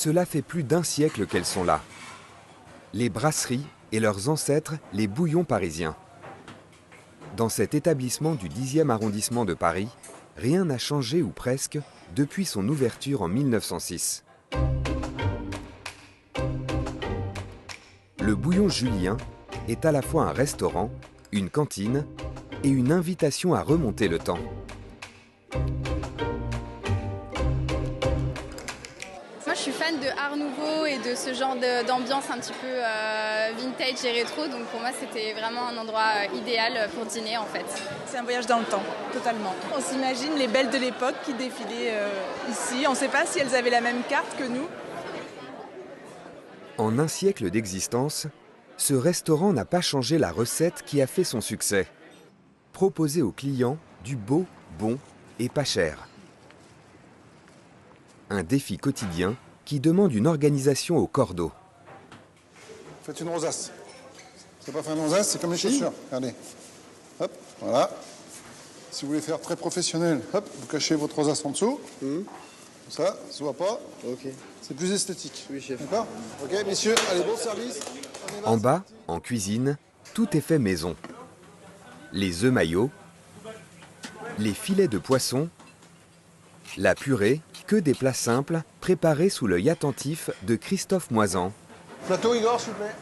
Cela fait plus d'un siècle qu'elles sont là. Les brasseries et leurs ancêtres, les bouillons parisiens. Dans cet établissement du 10e arrondissement de Paris, rien n'a changé ou presque depuis son ouverture en 1906. Le Bouillon Julien est à la fois un restaurant, une cantine et une invitation à remonter le temps. Moi, je suis fan de Art Nouveau et de ce genre d'ambiance un petit peu vintage et rétro. Donc pour moi, c'était vraiment un endroit idéal pour dîner en fait. C'est un voyage dans le temps, totalement. On s'imagine les belles de l'époque qui défilaient ici. On ne sait pas si elles avaient la même carte que nous. En un siècle d'existence, ce restaurant n'a pas changé la recette qui a fait son succès. Proposer aux clients du beau, bon et pas cher. Un défi quotidien qui demande une organisation au cordeau. Faites une rosace. C'est pas faire une rosace, c'est comme les chaussures. Regardez. Hop, voilà. Si vous voulez faire très professionnel, hop, vous cachez votre rosace en dessous. Comme ça se voit pas. Ok. C'est plus esthétique. Oui, chef. D'accord? Ok, messieurs, allez, bon service. En bas, en cuisine, tout est fait maison. Les œufs maillots, les filets de poisson, la purée, que des plats simples préparés sous l'œil attentif de Christophe Moisan, Plateau, Igor, s'il vous plaît.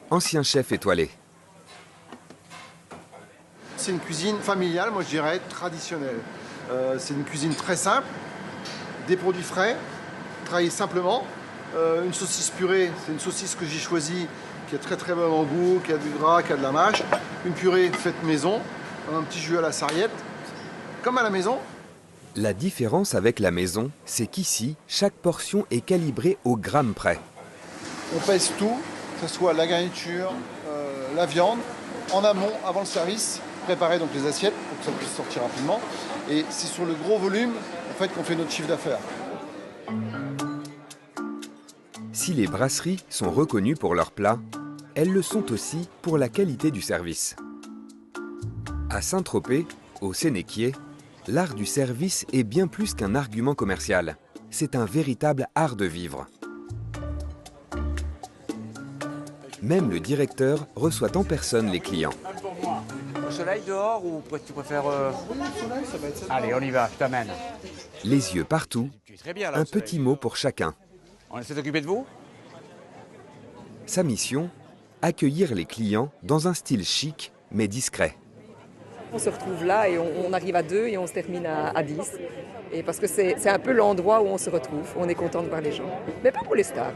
ancien chef étoilé. C'est une cuisine familiale, moi je dirais traditionnelle. C'est une cuisine très simple, des produits frais, travaillés simplement. Une saucisse purée, c'est une saucisse que j'ai choisie, qui est très très bonne en goût, qui a du gras, qui a de la mâche. Une purée faite maison, un petit jus à la sarriette, comme à la maison. La différence avec la maison, c'est qu'ici, chaque portion est calibrée au gramme près. On pèse tout, que ce soit la garniture, la viande, en amont, avant le service, préparer donc les assiettes pour que ça puisse sortir rapidement. Et c'est sur le gros volume en fait, qu'on fait notre chiffre d'affaires. Si les brasseries sont reconnues pour leurs plats, elles le sont aussi pour la qualité du service. À Saint-Tropez, au Sénéquier, l'art du service est bien plus qu'un argument commercial. C'est un véritable art de vivre. Même le directeur reçoit en personne les clients. Au soleil dehors ou tu préfères... Allez, on y va, je t'amène. Les yeux partout, un petit mot pour chacun. On essaie de s'occuper de vous? Sa mission, accueillir les clients dans un style chic mais discret. On se retrouve là et on arrive à 2 et on se termine à 10. Et parce que c'est un peu l'endroit où on se retrouve. On est content de voir les gens. Mais pas pour les stars.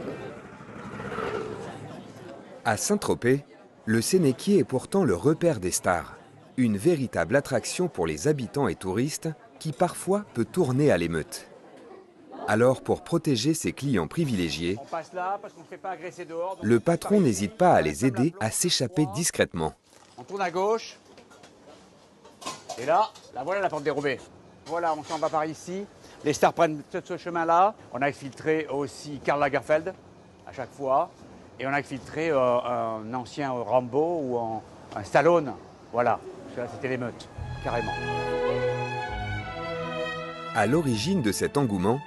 À Saint-Tropez, le Sénéquier est pourtant le repère des stars. Une véritable attraction pour les habitants et touristes qui parfois peut tourner à l'émeute. Alors pour protéger ses clients privilégiés, le patron n'hésite pas à les aider à s'échapper discrètement. On tourne à gauche. Et là, voilà la porte dérobée. Voilà, on s'en va par ici. Les stars prennent ce chemin-là. On a exfiltré aussi Karl Lagerfeld à chaque fois. Et on a exfiltré un ancien Rambo ou un Stallone. Voilà, là c'était l'émeute, carrément. À l'origine de cet engouement,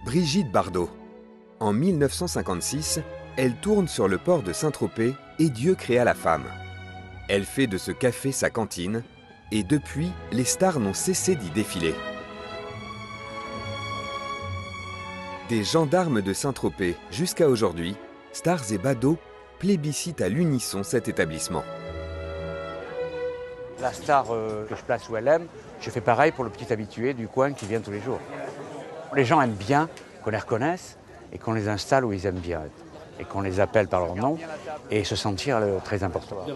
Brigitte Bardot. En 1956, elle tourne sur le port de Saint-Tropez et Dieu créa la femme. Elle fait de ce café sa cantine et depuis, les stars n'ont cessé d'y défiler. Des gendarmes de Saint-Tropez jusqu'à aujourd'hui, stars et badauds plébiscitent à l'unisson cet établissement. La star que je place où elle aime, je fais pareil pour le petit habitué du coin qui vient tous les jours. Les gens aiment bien qu'on les reconnaisse et qu'on les installe où ils aiment bien et qu'on les appelle par leur nom et se sentir très important.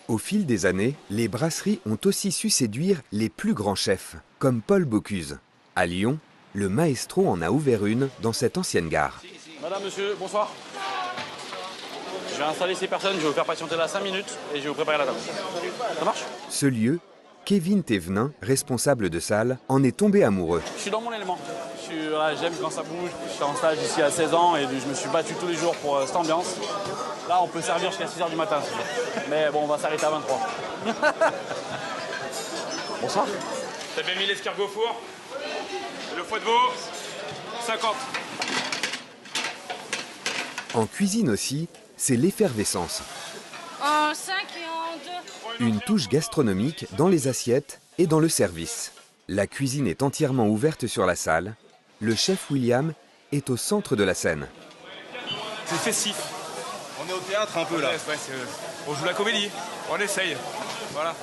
Au fil des années, les brasseries ont aussi su séduire les plus grands chefs, comme Paul Bocuse. À Lyon, le maestro en a ouvert une dans cette ancienne gare. Madame, monsieur, bonsoir. Je vais installer ces personnes, je vais vous faire patienter là 5 minutes et je vais vous préparer la table. Ça marche? Ce lieu, Kevin Thévenin, responsable de salle, en est tombé amoureux. Je suis dans mon élément. J'aime quand ça bouge. Je suis en stage ici à 16 ans et je me suis battu tous les jours pour cette ambiance. Là, on peut servir jusqu'à 6h du matin. Mais bon, on va s'arrêter à 23. Bonsoir. T'as bien mis l'escargot au four? Le foie de veau, 50. En cuisine aussi, c'est l'effervescence. En 5 et en 2. Une touche gastronomique dans les assiettes et dans le service. La cuisine est entièrement ouverte sur la salle. Le chef William est au centre de la scène. C'est festif. On est au théâtre un peu là. Ouais, on joue la comédie, on essaye. Voilà.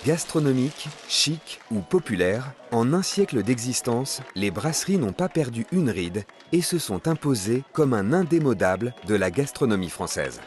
Gastronomique, chic ou populaire, en un siècle d'existence, les brasseries n'ont pas perdu une ride et se sont imposées comme un indémodable de la gastronomie française.